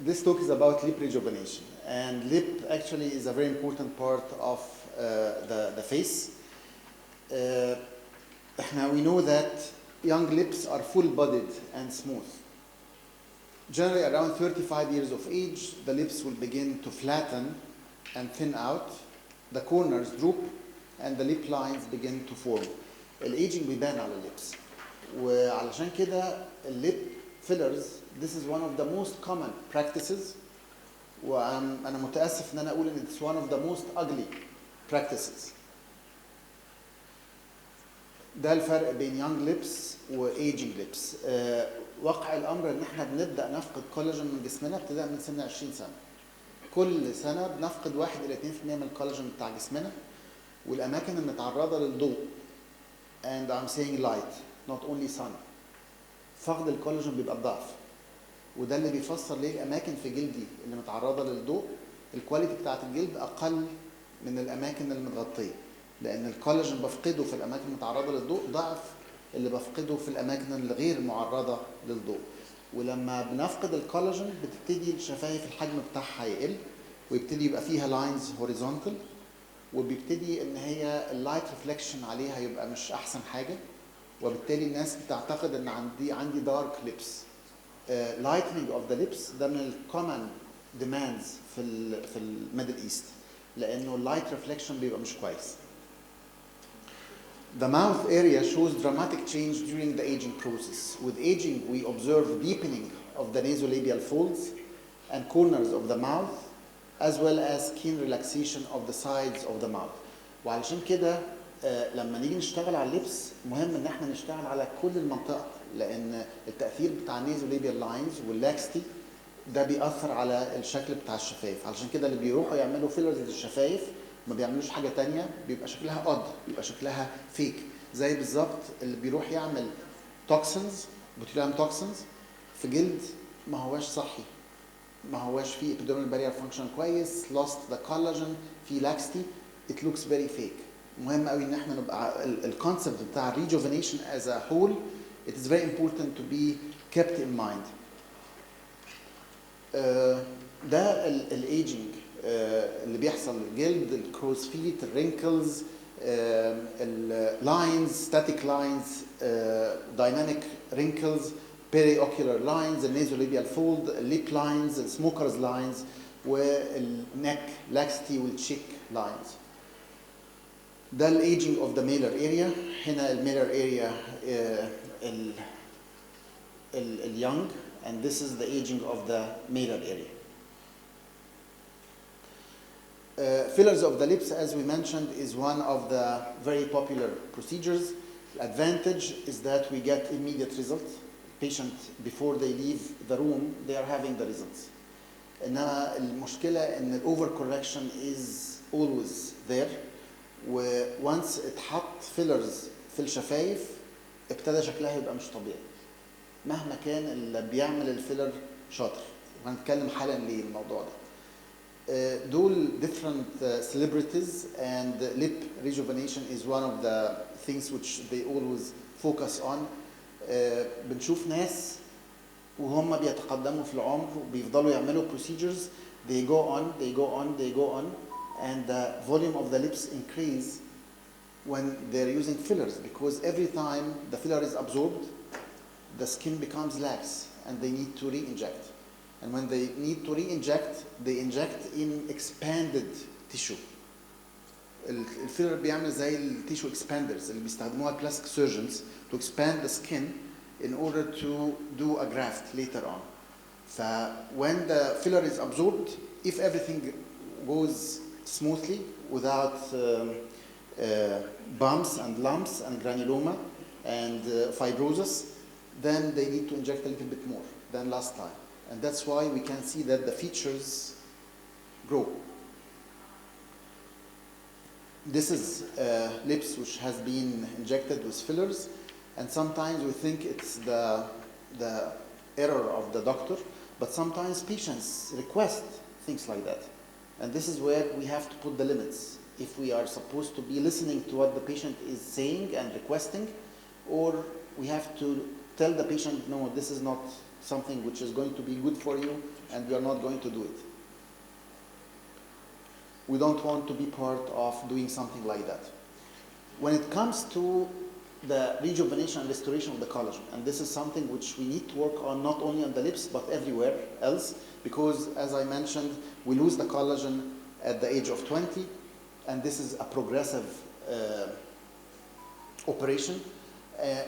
This talk is about lip rejuvenation, and lip actually is a very important part of the face. Now we know that young lips are full-bodied and smooth. Generally around 35 years of age, the lips will begin to flatten and thin out, the corners droop, and the lip lines begin to form. الaging بيبان على الليبس. وعلشان كده الليب fillers, this is one of the most common practices. وأنا متأسف إن أنا أقول إن it's one of the most ugly practices. ده الفرق بين young lips و aging lips. واقع الأمر إن إحنا بنبدأ نفقد كولاجين من جسمنا ابتداء من سن 20 سنة. كل سنة بنفقد 1 إلى 2% من الكولاجين بتاع جسمنا، والأماكن المتعرضة للضوء. And I'm saying light, not only sun. فقد الكولاجين بيبقى ضعف، وده اللي بيفسر ليه الأماكن في جلدي اللي متعرضة للضوء الكواليتي بتاعت الجلد أقل من الأماكن المتغطية، لأن الكولاجين بفقده في الأماكن المتعرضة للضوء ضعف اللي بفقده في الأماكن الغير معرضة للضوء. ولما بنفقد الكولاجين بتبتدي الشفايف الحجم بتاعها يقل، ويبتدي يبقى فيها لاينز هوريزونتال، وبيبتدي ان هي اللايت ريفلكشن عليها يبقى مش احسن حاجه، وبالتالي الناس بتعتقد ان عندي دارك ليبس. لايتنينج اوف ذا ليبس ده من الكومن ديماندز في الميدل ايست، لانه اللايت ريفلكشن بيبقى مش كويس. The mouth area shows dramatic change during the aging process. With aging, we observe deepening of the nasolabial folds and corners of the mouth, as well as skin relaxation of the sides of the mouth. وعلشان كده لما نيجي نشتغل على اللبس مهم ان احنا نشتغل على كل المنطقة، لان التأثير بتاع النيزوليبيال لاينز واللاكستي ده بيأثر على الشكل بتاع الشفايف. علشان كده اللي بيروحوا يعملوا فيلرز للشفايف ما بيعملوش حاجة تانية، بيبقى شكلها odd، بيبقى شكلها فيك. زي بالظبط اللي بيروح يعمل توكسنز، بوتيليوم توكسنز في جلد ما هواش صحي، ما هواش فيه epidermal barrier function كويس، lost the collagen، في laxity، it looks very fake. مهم قوي ان احنا نبقى الكونسبت بتاع rejuvenation as a whole it is very important to be kept in mind. ده الايجنج اللي بيحصل للجلد، الكروز فيت، الرينكلز، اللاينز، static lines, dynamic wrinkles, periocular lines, النيزوليبيال فولد، الليب لاينز، السموكرز لاينز، والنك لاكستي والتشيك لاينز. ده الايجنج اوف ذا ميلر اريا. هنا الميلر اريا اليونج and this is the aging of the malar area. Fillers of the lips, as we mentioned, is one of the very popular procedures. The advantage is that we get immediate results. Patient, before they leave the room, they are having the results. إنما المشكلة إن ال overcorrection is always there. وonce اتحط fillers في الشفايف ابتدى شكلها يبقى مش طبيعي. مهما كان اللي بيعمل الفيلر شاطر. وهنتكلم حالا ليه الموضوع ده. دول different celebrities, and lip rejuvenation is one of the things which they always focus on. بنشوف ناس وهم بيتقدموا في العمر وبيفضلوا يعملوا procedures, they go on, and the volume of the lips increase when they're using fillers, because every time the filler is absorbed, the skin becomes lax and they need to re-inject. And when they need to re-inject, they inject in expanded tissue. الفيلر بيعمل زي التيشو expanders اللي بيستخدموها plastic surgeons to expand the skin in order to do a graft later on. When the filler is absorbed, if everything goes smoothly without bumps and lumps and granuloma and fibrosis, then they need to inject a little bit more than last time. And that's why we can see that the features grow. This is lips which has been injected with fillers, and sometimes we think it's the error of the doctor, but sometimes patients request things like that. And this is where we have to put the limits. If we are supposed to be listening to what the patient is saying and requesting, or we have to tell the patient, no, this is not something which is going to be good for you, and we are not going to do it. We don't want to be part of doing something like that. When it comes to the rejuvenation and restoration of the collagen, and this is something which we need to work on not only on the lips but everywhere else, because as I mentioned, we lose the collagen at the age of 20, and this is a progressive operation.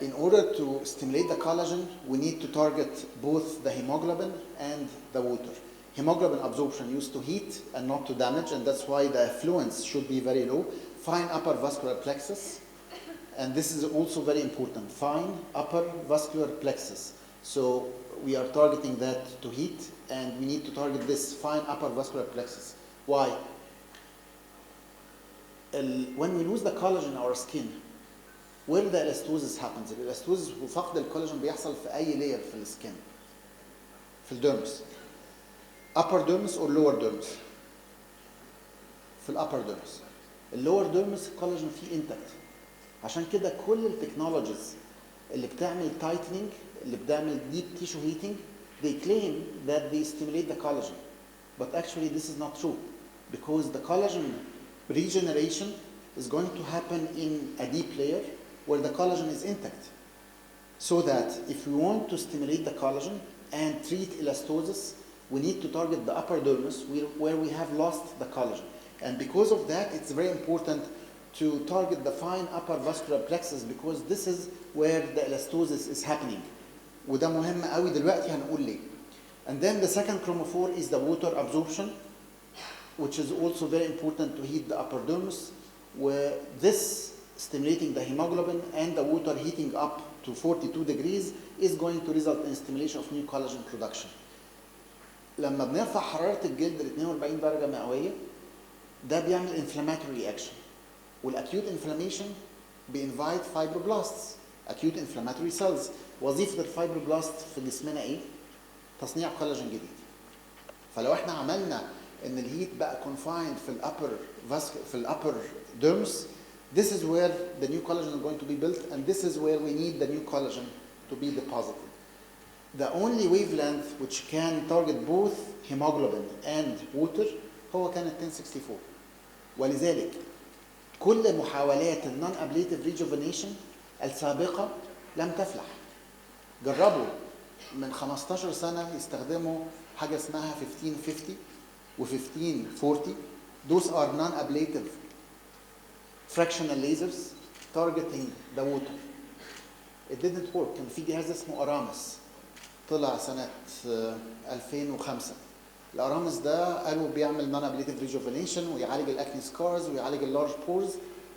In order to stimulate the collagen, we need to target both the hemoglobin and the water. Hemoglobin absorption used to heat and not to damage, and that's why the effluence should be very low. Fine upper vascular plexus, and this is also very important, fine upper vascular plexus. So we are targeting that to heat, and we need to target this fine upper vascular plexus. Why? When we lose the collagen in our skin, where the elastosis happens. الelastosis وفقد الكولاجين بيحصل في أي layer في السكين. في الديرمس. upper dermis or lower dermis. في الupper dermis. اللور dermis الكولاجين فيه intact. عشان كده كل التكنولوجيز اللي بتعمل tightening, اللي بتعمل deep tissue heating, they claim that they stimulate the collagen. But actually this is not true, because the collagen regeneration is going to happen in a deep layer where the collagen is intact. So that if we want to stimulate the collagen and treat elastosis, we need to target the upper dermis where we have lost the collagen. And because of that, it's very important to target the fine upper vascular plexus, because this is where the elastosis is happening. وده مهم قوي دلوقتي هنقول ليه. And then the second chromophore is the water absorption, which is also very important to heat the upper dermis, where this stimulating the hemoglobin and the water heating up to 42 degrees is going to result in stimulation of new collagen production. لما بنرفع حرارة الجلد ل 42 درجة مئوية ده بيعمل inflammatory reaction. والacute inflammation بيinvite fibroblasts, acute inflammatory cells. وظيفة الفايبروبلاست في جسمنا ايه؟ تصنيع كولاجين جديد. فلو احنا عملنا ان الهيت بقى confined في الupper dermis, this is where the new collagen is going to be built, and this is where we need the new collagen to be deposited. The only wavelength which can target both hemoglobin and water هو كان 1064. ولذلك كل محاولات النون ابليتيف ريجوفينيشن السابقة لم تفلح. جربوا من 15 سنة يستخدموا حاجة اسمها 1550 و 1540. Those are non-ablative fractional lasers targeting the water. It didn't work. كان في جهاز اسمه أرامس طلع سنة 2005. الأرامس ده قالوا بيعمل non-ablative rejuvenation ويعالج الأكني سكارز ويعالج اللارج بورز.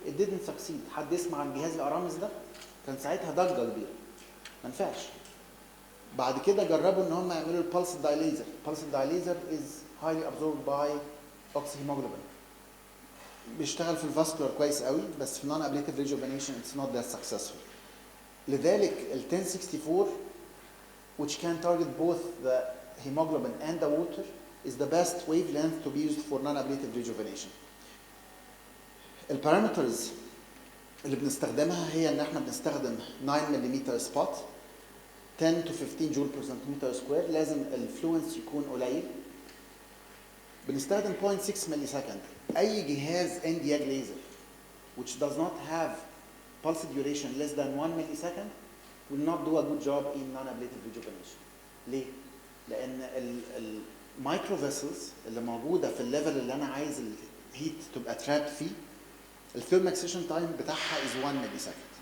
It didn't succeed. حد يسمع عن جهاز الأرامس ده؟ كان ساعتها ضجة كبيرة. ما نفعش. بعد كده جربوا ان هم يعملوا البلس دايليزر. البلس دايليزر is highly absorbed by oxyhemoglobin. بيشتغل في الفاسكولار كويس قوي، بس في non ablative rejuvenation it's not that successful. لذلك ال 1064 which can target both the hemoglobin and the water is the best wavelength to be used for non ablative rejuvenation. البارامترز اللي بنستخدمها هي ان احنا بنستخدم 9 ملم سبوت 10 to 15 جول per centimeter square. لازم الفلوينس يكون قليل. بنستخدم 0.6 ملي سكند. اي جهاز اندياج ليزر which does not have pulse duration less than 1 millisecond will not do a good job in non-ablative rejuvenation. ليه؟ لان المايكرو فيسلز اللي موجوده في الليفل اللي انا عايز الهيت تبقى تراب فيه، الثيرمال اكسيشن تايم بتاعها is 1 millisecond.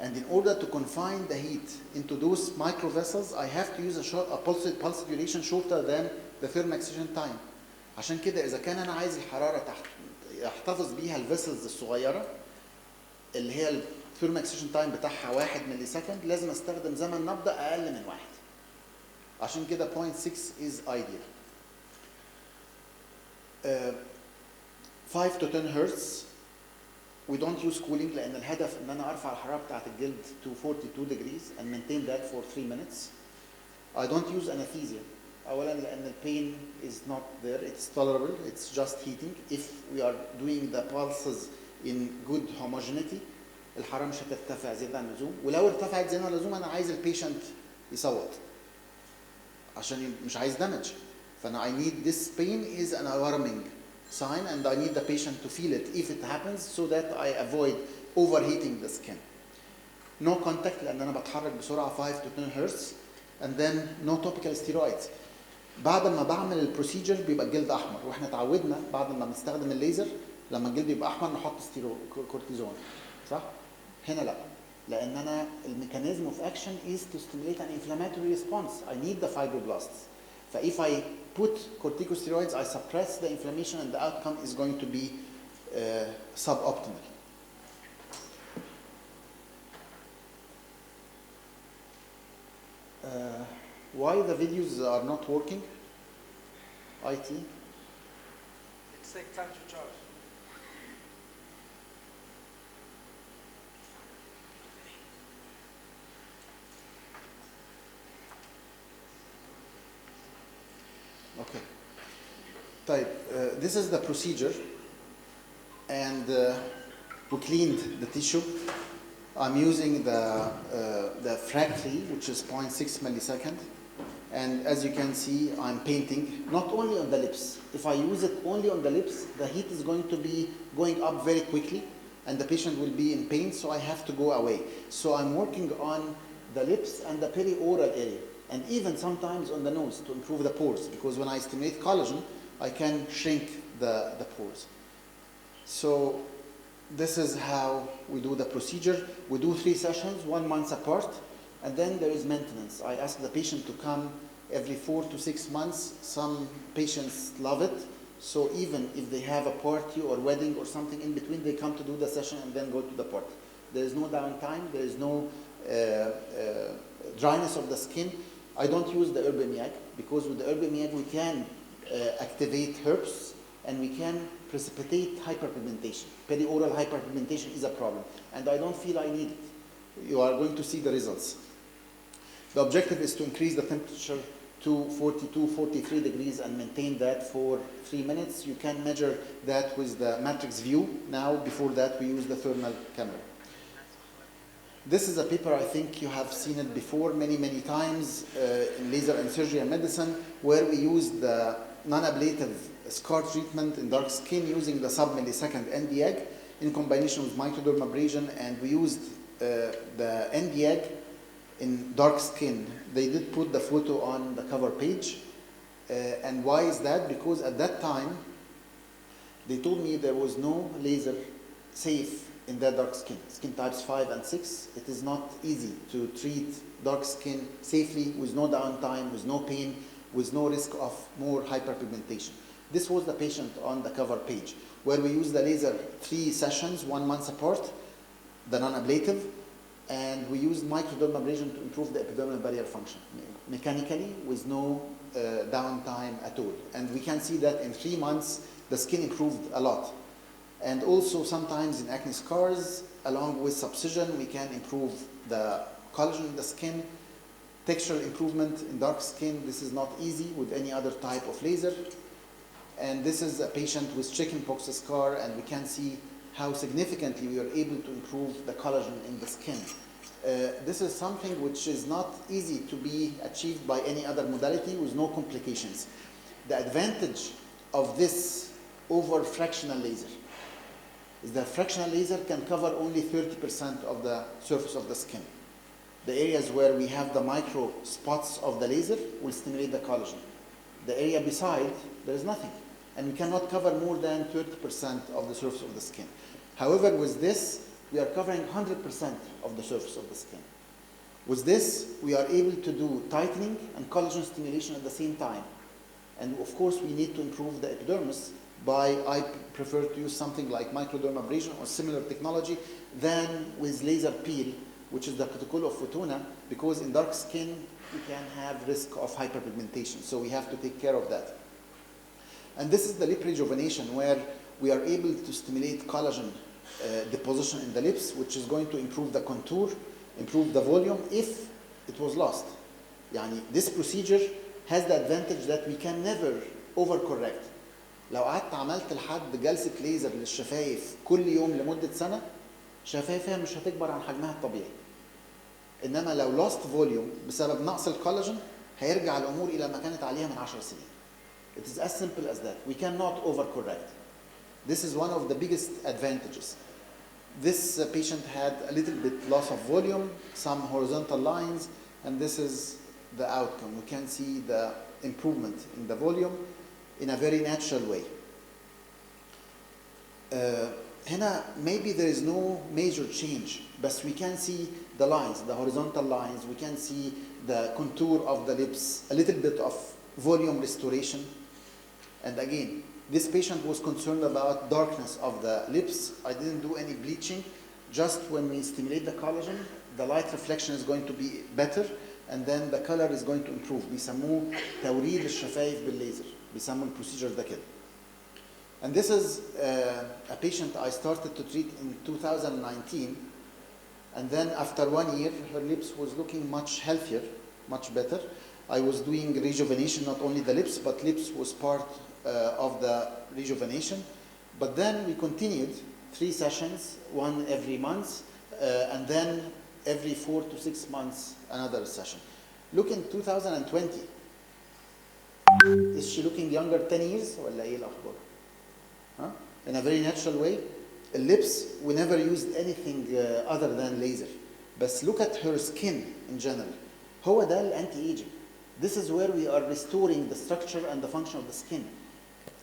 And in order to confine the heat into those micro vessels, I have to use a pulse duration shorter than the thermal excitation time. عشان كده إذا كان أنا عايز الحرارة تحت يحتفظ بيها الفيسلز الصغيرة اللي هي الثيرمال اكسيشن تايم بتاعها 1 ملي سكند، لازم استخدم زمن نبض أقل من 1. عشان كده 0.6 is ideal. 5 to 10 hertz. We don't use cooling لأن الهدف إن أنا أرفع الحرارة بتاعت الجلد to 42 degrees and maintain that for 3 minutes. I don't use anesthesia. أولاً لأن pain is not there. It's tolerable. It's just heating. If we are doing the pulses in good homogeneity, الحرارة مش هترتفع زيادة عن اللزوم. ولو ارتفعت زيادة عن اللزوم أنا عايز البيشنت يصوت. عشان مش عايز damage. فأنا I need this pain is an alarming sign and I need the patient to feel it if it happens so that I avoid overheating the skin. No contact لأن أنا بتحرك بسرعة 5 to 10 hertz and then no topical steroids. بعد ما بعمل البروسيجر بيبقى الجلد أحمر وإحنا اتعودنا بعد ما بنستخدم الليزر لما الجلد يبقى أحمر نحط كورتيزون صح؟ هنا لا لأن أنا الميكانيزم of action is to stimulate an inflammatory response. I need the fibroblasts. So if I put corticosteroids, I suppress the inflammation and the outcome is going to be suboptimal. Why the videos are not working? IT? It takes time to charge. Okay. Type. This is the procedure, and we cleaned the tissue. I'm using the fractally, which is 0.6 millisecond, and as you can see, I'm painting not only on the lips. If I use it only on the lips, the heat is going to be going up very quickly, and the patient will be in pain, so I have to go away. So I'm working on the lips and the perioral area, and even sometimes on the nose to improve the pores, because when I stimulate collagen, I can shrink the pores. So this is how we do the procedure. We do 3 sessions, 1 month apart, and then there is maintenance. I ask the patient to come every 4 to 6 months. Some patients love it, so even if they have a party or wedding or something in between, they come to do the session and then go to the party. There is no downtime, there is no dryness of the skin. I don't use the herbemiag, because with the herbemiag we can activate herbs and we can precipitate hyperpigmentation. Perioral hyperpigmentation is a problem, and I don't feel I need it. You are going to see the results. The objective is to increase the temperature to 42, 43 degrees and maintain that for 3 minutes. You can measure that with the matrix view. Now, before that, we use the thermal camera. This is a paper, I think you have seen it before many, many times in laser and surgery and medicine, where we use the non-ablative scar treatment in dark skin using the sub-millisecond Nd:YAG in combination with microdermabrasion, and we used the Nd:YAG in dark skin. They did put the photo on the cover page. And why is that? Because at that time, they told me there was no laser safe in that dark skin, skin types 5 and 6. It is not easy to treat dark skin safely with no downtime, with no pain, with no risk of more hyperpigmentation. This was the patient on the cover page, where we use the laser 3 sessions, 1 month apart, the non-ablative, and we used microdermabrasion to improve the epidermal barrier function, mechanically, with no downtime at all. And we can see that in 3 months, the skin improved a lot. And also sometimes in acne scars, along with subcision, we can improve the collagen in the skin. Textural improvement in dark skin, this is not easy with any other type of laser. And this is a patient with chickenpox scar, and we can see how significantly we are able to improve the collagen in the skin. This is something which is not easy to be achieved by any other modality with no complications. The advantage of this over fractional laser is that fractional laser can cover only 30% of the surface of the skin. The areas where we have the micro spots of the laser will stimulate the collagen. The area beside, there is nothing. And we cannot cover more than 30% of the surface of the skin. However, with this, we are covering 100% of the surface of the skin. With this, we are able to do tightening and collagen stimulation at the same time. And of course, we need to improve the epidermis by, I prefer to use something like microdermabrasion or similar technology than with laser peel, which is the protocol of FOTONA, because in dark skin, you can have risk of hyperpigmentation. So we have to take care of that. And this is the lip rejuvenation, where we are able to stimulate collagen deposition in the lips, which is going to improve the contour, improve the volume if it was lost. Yani, this procedure has the advantage that we can never overcorrect. لو قعدت عملت لحد جلسة ليزر للشفايف كل يوم لمدة سنة، شفايفها مش هتكبر عن حجمها الطبيعي. إنما لو lost volume بسبب نقص الكولاجين، هيرجع الامور الى ما كانت عليها من 10 سنين. It is as simple as that. We cannot overcorrect. This is one of the biggest advantages. This patient had a little bit loss of volume, some horizontal lines, and this is the outcome. We can see the improvement in the volume in a very natural way. هنا maybe there is no major change, but we can see the lines, the horizontal lines, we can see the contour of the lips, a little bit of volume restoration. And again, this patient was concerned about darkness of the lips. I didn't do any bleaching. Just when we stimulate the collagen, the light reflection is going to be better, and then the color is going to improve. بيسموه توريد الشفايف بالليزر. بيسموا البروسيجر ده كده. And this is a patient I started to treat in 2019. And then after 1 year, her lips was looking much healthier, much better. I was doing rejuvenation, not only the lips, but lips was part of the rejuvenation. But then we continued 3 sessions, 1 every month, and then every 4 to 6 months, another session. Look in 2020. Is she looking younger 10 years? ولا ايه الأخبار? Huh? In a very natural way. The lips, we never used anything other than laser. But look at her skin in general. هو ده الانتي ايجنج. This is where we are restoring the structure and the function of the skin.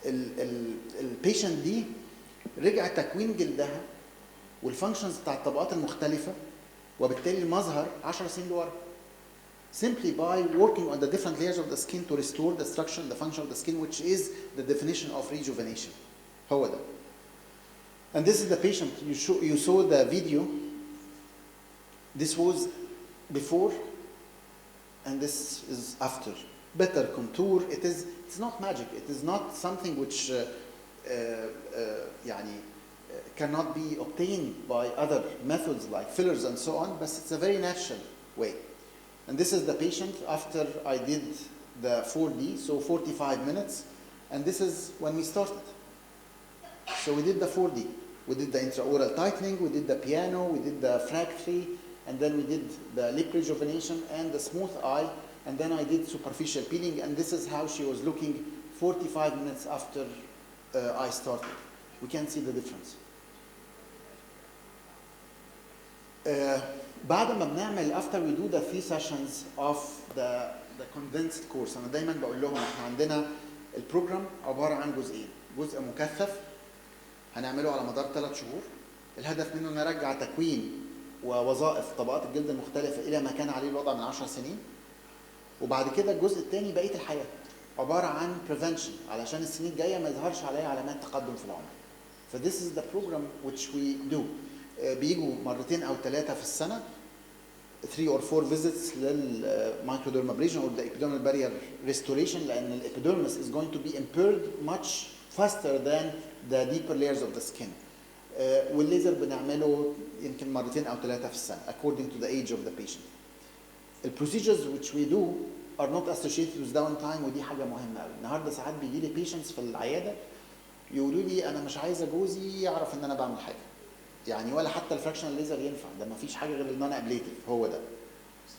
البيشنت دي رجع تكوين جلدها والفانكشنز بتاع الطبقات المختلفة، وبالتالي المظهر 10 سنين لورا. Simply by working on the different layers of the skin to restore the structure and the function of the skin, which is the definition of rejuvenation. هو ده. And this is the patient. You saw the video. This was before, and this is after. Better contour. It's not magic. It is not something which cannot be obtained by other methods like fillers and so on, but it's a very natural way. And this is the patient after I did the 4D, so 45 minutes, and this is when we started. So we did the 4D. We did the intraoral tightening, we did the piano, we did the fractory, and then we did the lip rejuvenation and the smooth eye, and then I did superficial peeling, and this is how she was looking 45 minutes after I started. We can see the difference. بعد ما بنعمل after we do the 3 sessions of the condensed course، أنا دايما بقول لهم احنا عندنا البروجرام عبارة عن جزئين، جزء مكثف هنعمله على مدار 3 شهور، الهدف منه نرجع تكوين ووظائف طبقات الجلد المختلفة إلى ما كان عليه الوضع من 10 سنين، وبعد كده الجزء الثاني بقية الحياة عبارة عن prevention علشان السنين الجاية ما يظهرش عليها علامات تقدم في العمر. So this is the program which we do. بيجوا مرتين أو 3 في السنة 3 or 4 visits للمايكروديرمابريشن or the epidermal barrier restoration، لأن الإبيديرمس is going to be impaired much faster than the deeper layers of the skin. والليزر بنعمله يمكن مرتين أو 3 في السنة according to the age of the patient. The procedures which we do are not associated with downtime، ودي حاجة مهمة قوي. النهارده ساعات بيجي لي patients في العيادة يقولوا لي أنا مش عايزة جوزي يعرف إن أنا بعمل حاجة. يعني ولا حتى الفراكشنال ليزر ينفع، ده ما فيش حاجة غير النون ابليتيف هو ده.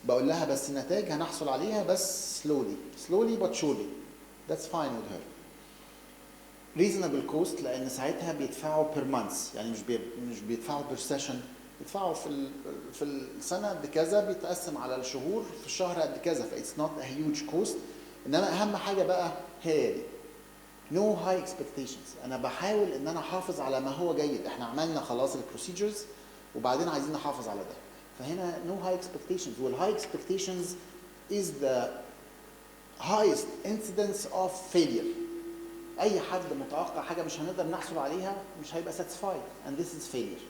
بقول لها بس النتائج هنحصل عليها بس slowly but surely. That's fine with her. Reasonable cost لأن ساعتها بيدفعوا per month، يعني مش بيدفعوا per session، بيدفعوا في السنة قد كذا بيتقسم على الشهور في الشهر قد كذا، ف it's not a huge cost. إنما أهم حاجة بقى هي دي. No high expectations. أنا بحاول إن أنا أحافظ على ما هو جيد. إحنا عملنا خلاص البروسيجرز وبعدين عايزين نحافظ على ده. فهنا no high expectations. وال high expectations is the highest incidence of failure. أي حد متوقع حاجة مش هنقدر نحصل عليها مش هيبقى satisfied and this is failure.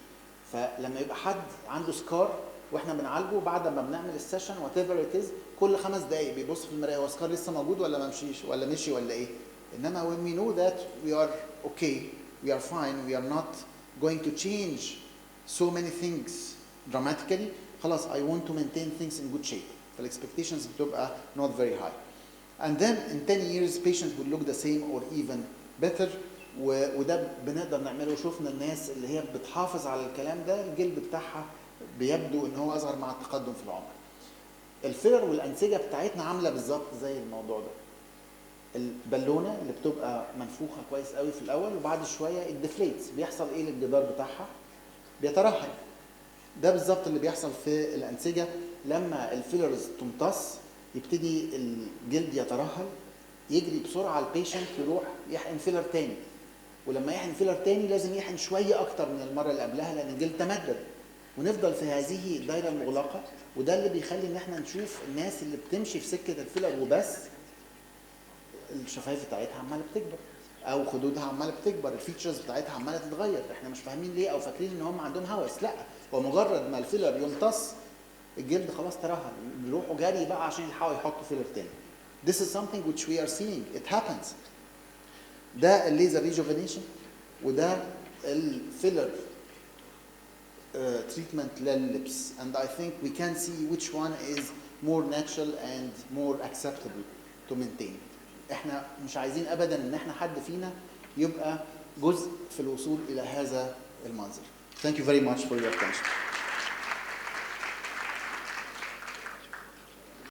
فلما يبقى حد عنده سكار واحنا بنعالجه بعد ما بنعمل السيشن whatever it is كل 5 دقايق بيبص في المراية هو سكار لسه موجود ولا ما مشيش ولا مشي ولا إيه. إنما when we know that we are okay, we are fine, we are not going to change so many things dramatically, خلاص I want to maintain things in good shape. فالexpectations بتبقى not very high. And then in 10 years patients will look the same or even better. وده بنقدر نعمله. شفنا الناس اللي هي بتحافظ على الكلام ده الجلد بتاعها بيبدو ان هو اصغر مع التقدم في العمر. الفيلر والانسجه بتاعتنا عامله بالظبط زي الموضوع ده. البالونه اللي بتبقى منفوخه كويس قوي في الاول وبعد شويه الديفليتس، بيحصل ايه للجدار بتاعها؟ بيترهل. ده بالظبط اللي بيحصل في الانسجه لما الفيلرز تمتص، يبتدي الجلد يترهل، يجري بسرعه البيشنت يروح يحقن فيلر تاني، ولما يحقن فيلر تاني لازم يحقن شويه اكتر من المره اللي قبلها لان الجلد تمدد، ونفضل في هذه الدايره المغلقه. وده اللي بيخلي ان احنا نشوف الناس اللي بتمشي في سكه الفيلر وبس الشفايف بتاعتها عماله بتكبر او خدودها عماله بتكبر، الفيتشرز بتاعتها عماله تتغير. احنا مش فاهمين ليه او فاكرين ان هم عندهم هوس، لا، هو مجرد ما الفيلر يمتص الجلد خلاص ترهل، بيروحوا جري بقى عشان يلحقوا يحطوا فيلر تاني. This is something which we are seeing. It happens. ده الليزر ريجوفينيشن وده الفيلر treatment لللبس. And I think we can see which one is more natural and more acceptable to maintain. احنا مش عايزين ابدا ان احنا حد فينا يبقى جزء في الوصول الى هذا المنظر. Thank you very much for your attention.